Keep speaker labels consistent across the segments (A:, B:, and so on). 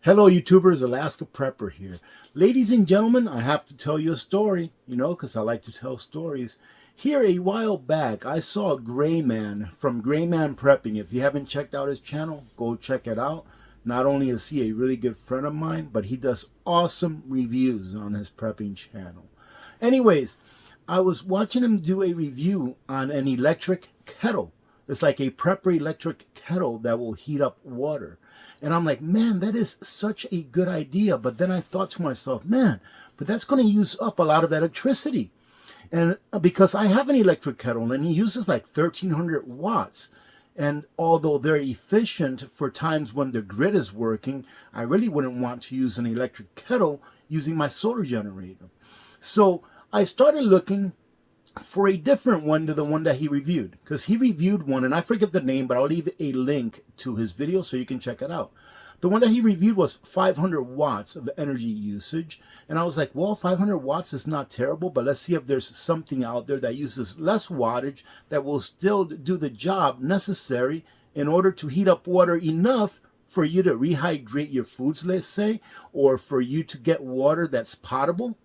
A: Hello YouTubers, Alaska Prepper here. Ladies and gentlemen, I have to tell you a story, because I like to tell stories. Here a while back, I saw a gray man from Gray Man Prepping. If you haven't checked out his channel, go check it out. Not only is he a really good friend of mine, but he does awesome reviews on his prepping channel. Anyways, I was watching him do a review on an electric kettle. It's like a prepper electric kettle that will heat up water. And I'm like, man, that is such a good idea. But then I thought to myself, man, but that's going to use up a lot of electricity. And because I have an electric kettle and it uses like 1,300 watts. And although they're efficient for times when the grid is working, I really wouldn't want to use an electric kettle using my solar generator. So I started looking for a different one to the one that he reviewed, because he reviewed one, and I forget the name, but I'll leave a link to his video so you can check it out. The one that he reviewed was 500 watts of energy usage, and I was like, well, 500 watts is not terrible, but let's see if there's something out there that uses less wattage that will still do the job necessary in order to heat up water enough for you to rehydrate your foods, let's say, or for you to get water that's potable.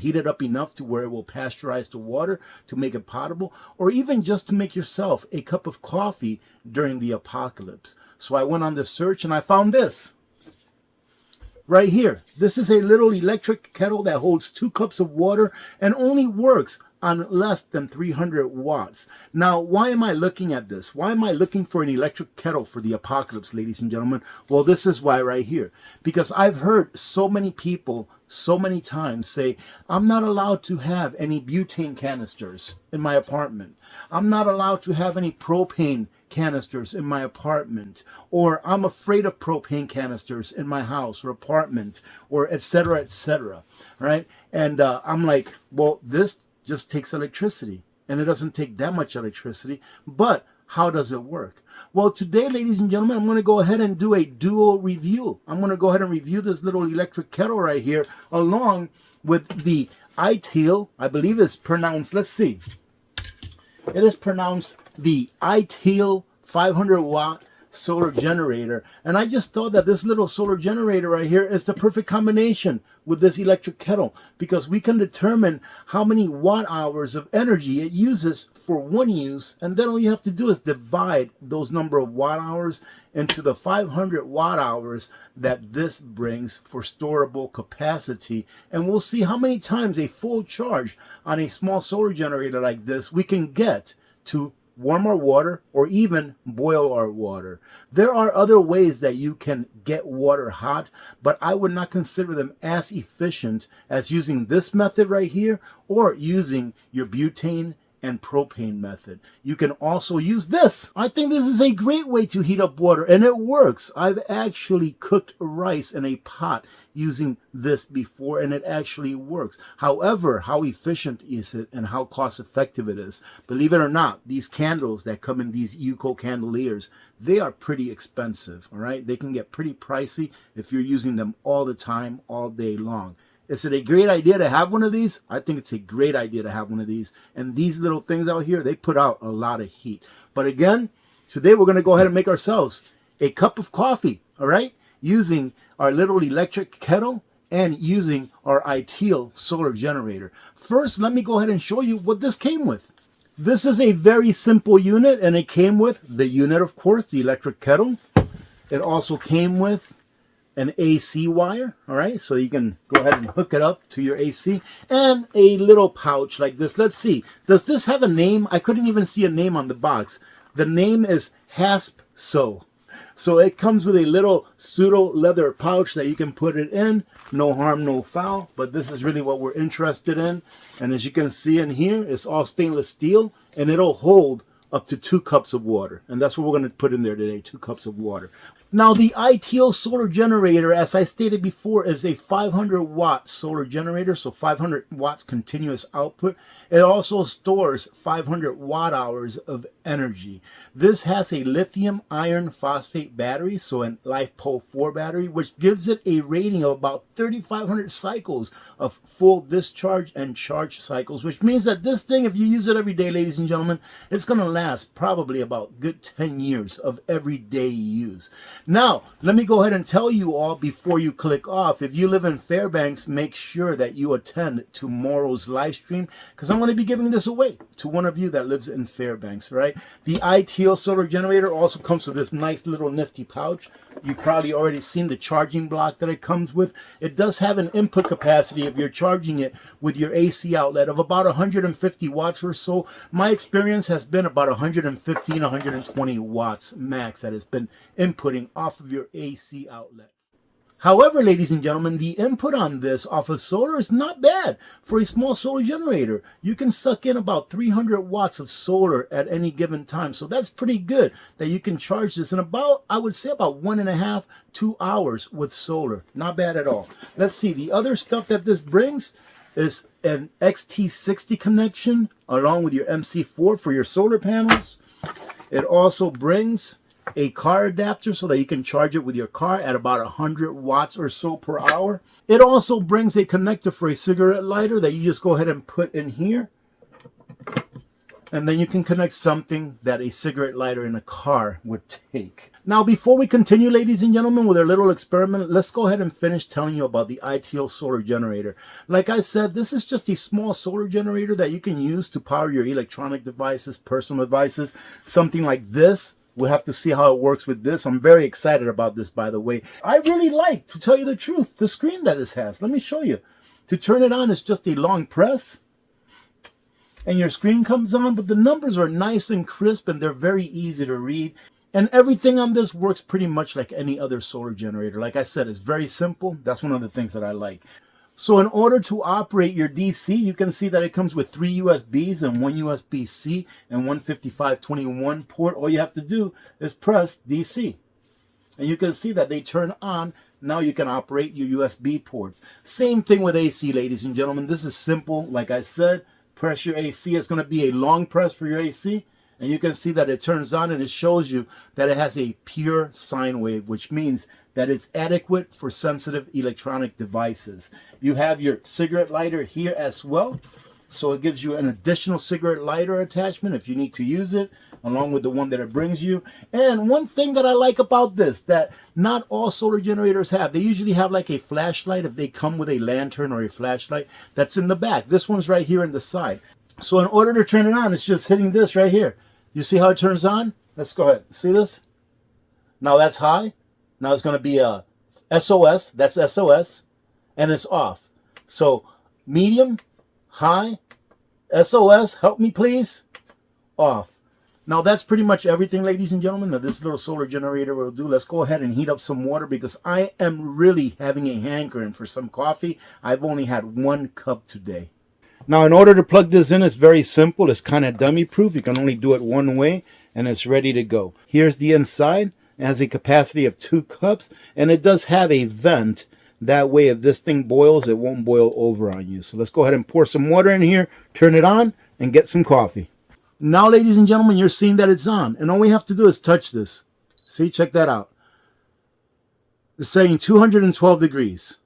A: Heat it up enough to where it will pasteurize the water to make it potable, or even just to make yourself a cup of coffee during the apocalypse. So I went on the search and I found this right here. This is a little electric kettle that holds 2 cups of water and only works on less than 300 watts. Now, why am I looking at this? Why am I looking for an electric kettle for the apocalypse, ladies and gentlemen? Well, this is why right here. Because I've heard so many people so many times say, I'm not allowed to have any butane canisters in my apartment. I'm not allowed to have any propane canisters in my apartment, or I'm afraid of propane canisters in my house or apartment, or etc., right? And I'm like, well, this just takes electricity, and it doesn't take that much electricity, but how does it work? Well, today, ladies and gentlemen, I'm going to go ahead and do a duo review. I'm going to go ahead and review this little electric kettle right here, along with the ITEL, I believe it's pronounced, let's see. It is pronounced the ITEL 500 watt solar generator, and I just thought that this little solar generator right here is the perfect combination with this electric kettle, because we can determine how many watt hours of energy it uses for one use, and then all you have to do is divide those number of watt hours into the 500 watt hours that this brings for storable capacity, and we'll see how many times a full charge on a small solar generator like this we can get to warm our water or even boil our water. There are other ways that you can get water hot, but I would not consider them as efficient as using this method right here or using your butane and propane method. You can also use this. I think this is a great way to heat up water, and it works. I've actually cooked rice in a pot using this before, and it actually works. However, how efficient is it and how cost effective it is? Believe it or not, these candles that come in these UCO candeliers, they are pretty expensive, all right? They can get pretty pricey if you're using them all the time, all day long. Is it a great idea to have one of these? I think it's a great idea to have one of these. And these little things out here, they put out a lot of heat. But again, today we're going to go ahead and make ourselves a cup of coffee, all right? Using our little electric kettle and using our ITEL solar generator. First, let me go ahead and show you what this came with. This is a very simple unit, and it came with the unit, of course, the electric kettle. It also came with an AC wire, all right, so you can go ahead and hook it up to your AC, and a little pouch like this. Let's see, does this have a name? I couldn't even see a name on the box. The name is Hasp So. So it comes with a little pseudo leather pouch that you can put it in. No harm, no foul, but this is really what we're interested in. And as you can see in here, it's all stainless steel, and it'll hold up to 2 cups of water. And that's what we're going to put in there today, 2 cups of water. Now, the ITEL solar generator, as I stated before, is a 500 watt solar generator, so 500 watts continuous output. It also stores 500 watt hours of energy. This has a lithium iron phosphate battery, so a LiFePO4 battery, which gives it a rating of about 3,500 cycles of full discharge and charge cycles, which means that this thing, if you use it every day, ladies and gentlemen, it's going to last probably about good 10 years of everyday use. Now, let me go ahead and tell you all before you click off. If you live in Fairbanks, make sure that you attend tomorrow's live stream because I'm going to be giving this away to one of you that lives in Fairbanks, right? The ITO solar generator also comes with this nice little nifty pouch. You've probably already seen the charging block that it comes with. It does have an input capacity if you're charging it with your AC outlet of about 150 watts or so. My experience has been about 115, 120 watts max that has been inputting off of your AC outlet. However, ladies and gentlemen, the input on this off of solar is not bad for a small solar generator. You can suck in about 300 watts of solar at any given time. So that's pretty good that you can charge this in about, I would say about 1.5 to 2 hours with solar. Not bad at all. Let's see, the other stuff that this brings is an XT60 connection along with your MC4 for your solar panels. It also brings a car adapter so that you can charge it with your car at about 100 watts or so per hour. It also brings a connector for a cigarette lighter that you just go ahead and put in here. And then you can connect something that a cigarette lighter in a car would take. Now, before we continue, ladies and gentlemen, with our little experiment, let's go ahead and finish telling you about the ITO solar generator. Like I said, this is just a small solar generator that you can use to power your electronic devices, personal devices, something like this. We'll have to see how it works with this. I'm very excited about this, by the way. I really like, to tell you the truth, the screen that this has. Let me show you. To turn it on, it's just a long press. And your screen comes on, but the numbers are nice and crisp, and they're very easy to read. And everything on this works pretty much like any other solar generator. Like I said, it's very simple. That's one of the things that I like. So in order to operate your DC, you can see that it comes with 3 USBs and 1 USB-C and 1 5521 port. All you have to do is press DC. And you can see that they turn on. Now you can operate your USB ports. Same thing with AC, ladies and gentlemen. This is simple. Like I said, press your AC. It's going to be a long press for your AC. And you can see that it turns on and it shows you that it has a pure sine wave, which means that it's adequate for sensitive electronic devices. You have your cigarette lighter here as well. So it gives you an additional cigarette lighter attachment if you need to use it, along with the one that it brings you. And one thing that I like about this, that not all solar generators have, they usually have like a flashlight if they come with a lantern or a flashlight that's in the back. This one's right here in the side. So in order to turn it on, it's just hitting this right here. You see how it turns on? Let's go ahead. See this? Now that's high. Now it's going to be a SOS. That's SOS. And it's off. So medium, high, SOS, help me please, off. Now that's pretty much everything, ladies and gentlemen, that this little solar generator will do. Let's go ahead and heat up some water because I am really having a hankering for some coffee. I've only had 1 cup today. Now, in order to plug this in, it's very simple. It's kind of dummy proof. You can only do it one way and it's ready to go. Here's the inside. It has a capacity of 2 cups and it does have a vent. That way, if this thing boils, it won't boil over on you. So let's go ahead and pour some water in here, turn it on, and get some coffee. Now, ladies and gentlemen, you're seeing that it's on. And all we have to do is touch this. See, check that out. It's saying 212 degrees.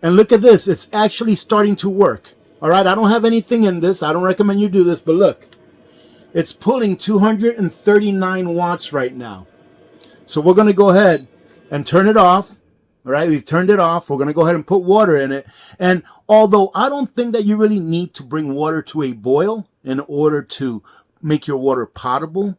A: And look at this. It's actually starting to work. All right, I don't have anything in this. I don't recommend you do this, but look. It's pulling 239 watts right now. So we're going to go ahead and turn it off. All right, we've turned it off. We're going to go ahead and put water in it. And although I don't think that you really need to bring water to a boil in order to make your water potable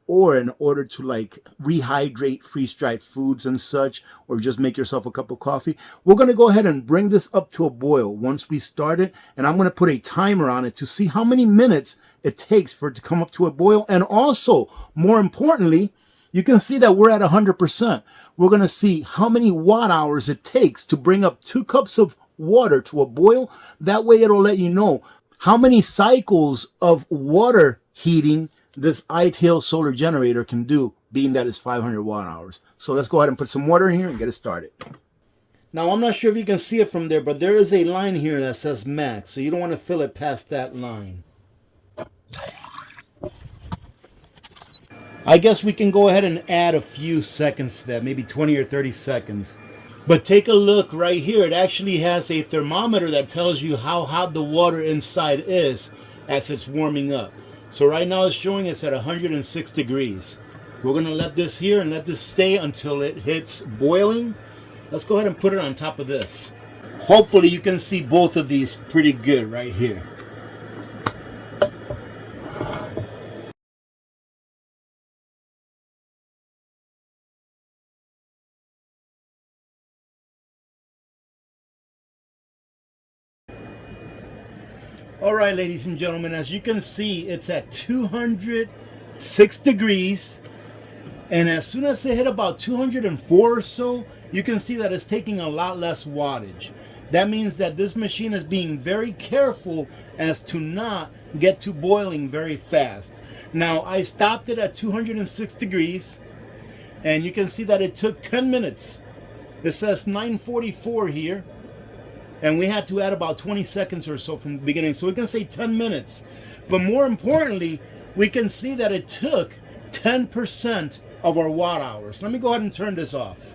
A: or in order to like rehydrate freeze-dried foods and such, or just make yourself a cup of coffee, we're going to go ahead and bring this up to a boil once we start it. And I'm going to put a timer on it to see how many minutes it takes for it to come up to a boil. And also, more importantly, you can see that we're at 100%. We're going to see how many watt hours it takes to bring up 2 cups of water to a boil. That way it'll let you know how many cycles of water heating this ITO solar generator can do, being that it's 500 watt hours. So let's go ahead and put some water in here and get it started. Now, I'm not sure if you can see it from there, but there is a line here that says max. So you don't want to fill it past that line. I guess we can go ahead and add a few seconds to that, maybe 20 or 30 seconds. But take a look right here. It actually has a thermometer that tells you how hot the water inside is as it's warming up. So right now it's showing it's at 106 degrees. We're going to let this here and let this stay until it hits boiling. Let's go ahead and put it on top of this. Hopefully you can see both of these pretty good right here. All right, ladies and gentlemen, as you can see, it's at 206 degrees. And as soon as it hit about 204 or so, you can see that it's taking a lot less wattage. That means that this machine is being very careful as to not get to boiling very fast. Now, I stopped it at 206 degrees, and you can see that it took 10 minutes. It says 9:44 here. And we had to add about 20 seconds or so from the beginning. So we can say 10 minutes. But more importantly, we can see that it took 10% of our watt hours. Let me go ahead and turn this off.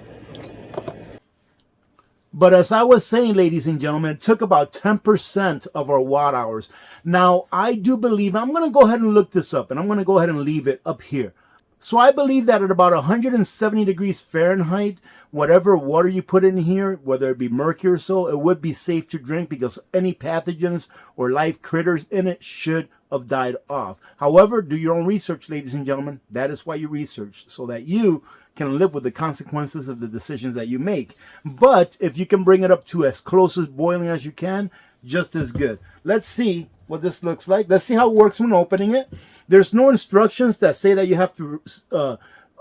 A: But as I was saying, ladies and gentlemen, it took about 10% of our watt hours. Now, I do believe, I'm going to go ahead and look this up, and I'm going to go ahead and leave it up here. So I believe that at about 170 degrees Fahrenheit, whatever water you put in here, whether it be mercury or so, it would be safe to drink because any pathogens or live critters in it should have died off. However, do your own research, ladies and gentlemen. That is why you research, so that you can live with the consequences of the decisions that you make. But if you can bring it up to as close as boiling as you can, just as good. Let's see what this looks like. Let's see how it works when opening it. There's no instructions that say that you have to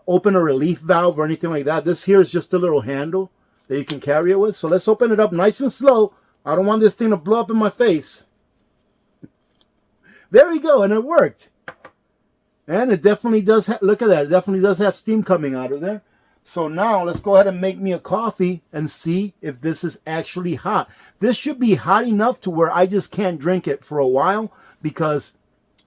A: open a relief valve or anything like that. This here is just a little handle that you can carry it with. So let's open it up nice and slow. I don't want this thing to blow up in my face. There we go, and it worked. And it definitely does, look at that, it definitely does have steam coming out of there. So now let's go ahead and make me a coffee and see if this is actually hot. This should be hot enough to where I just can't drink it for a while because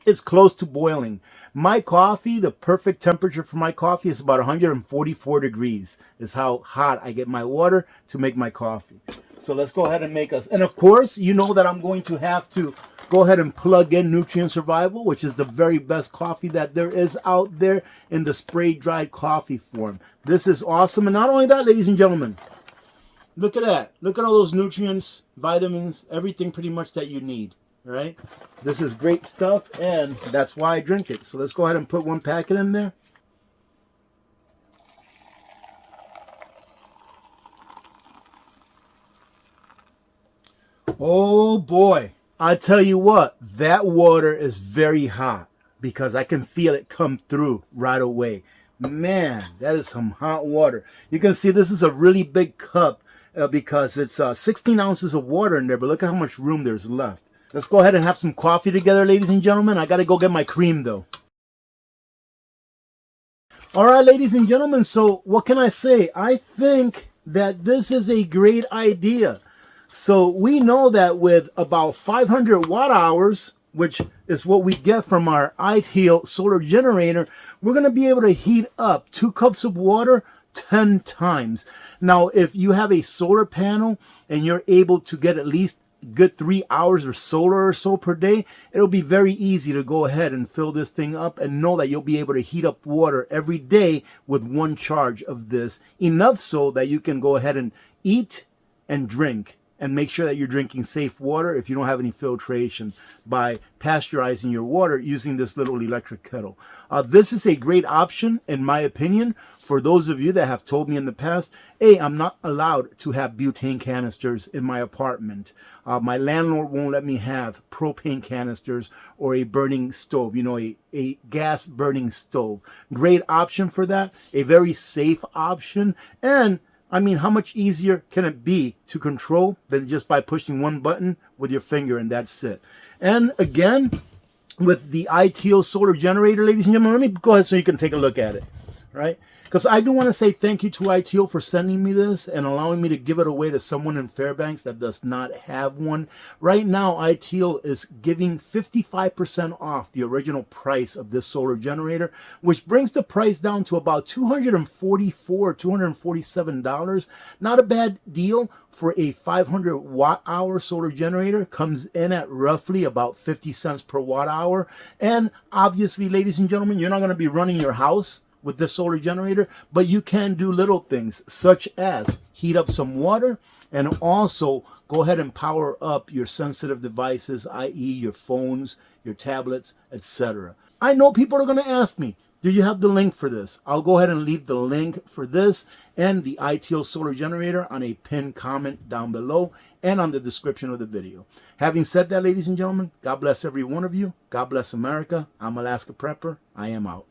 A: it's close to boiling. My coffee, the perfect temperature for my coffee is about 144 degrees is how hot I get my water to make my coffee. So let's go ahead and make us, and of course, you know that I'm going to have to go ahead and plug in Nutrient Survival, which is the very best coffee that there is out there in the spray-dried coffee form. This is awesome. And not only that, ladies and gentlemen, look at that. Look at all those nutrients, vitamins, everything pretty much that you need, right? This is great stuff, and that's why I drink it. So let's go ahead and put one packet in there. Oh boy. I tell you what, that water is very hot because I can feel it come through right away. Man, that is some hot water. You can see this is a really big cup because it's 16 ounces of water in there, but look at how much room there's left. Let's go ahead and have some coffee together, ladies and gentlemen. I got to go get my cream, though. All right, ladies and gentlemen, so what can I say? I think that this is a great idea. So we know that with about 500 watt hours, which is what we get from our ITEL solar generator, we're going to be able to heat up 2 cups of water 10 times. Now, if you have a solar panel and you're able to get at least good 3 hours of solar or so per day, it'll be very easy to go ahead and fill this thing up and know that you'll be able to heat up water every day with 1 charge of this, enough so that you can go ahead and eat and drink. And make sure that you're drinking safe water if you don't have any filtration by pasteurizing your water using this little electric kettle. This is a great option, in my opinion, for those of you that have told me in the past, hey, I'm not allowed to have butane canisters in my apartment. My landlord won't let me have propane canisters or a burning stove, you know, a gas burning stove. Great option for that, a very safe option, and I mean, how much easier can it be to control than just by pushing one button with your finger and that's it. And again, with the ITEL solar generator, ladies and gentlemen, let me go ahead so you can take a look at it, right? Because I do want to say thank you to ITEL for sending me this and allowing me to give it away to someone in Fairbanks that does not have one. Right now, ITEL is giving 55% off the original price of this solar generator, which brings the price down to about $244, $247. Not a bad deal for a 500 watt hour solar generator. Comes in at roughly about 50 cents per watt hour. And obviously, ladies and gentlemen, you're not going to be running your house with this solar generator, but you can do little things such as heat up some water and also go ahead and power up your sensitive devices, i.e. your phones, your tablets, etc. I know people are going to ask me, do you have the link for this? I'll go ahead and leave the link for this and the ITO solar generator on a pinned comment down below and on the description of the video. Having said that, ladies and gentlemen, God bless every one of you. God bless America. I'm Alaska Prepper. I am out.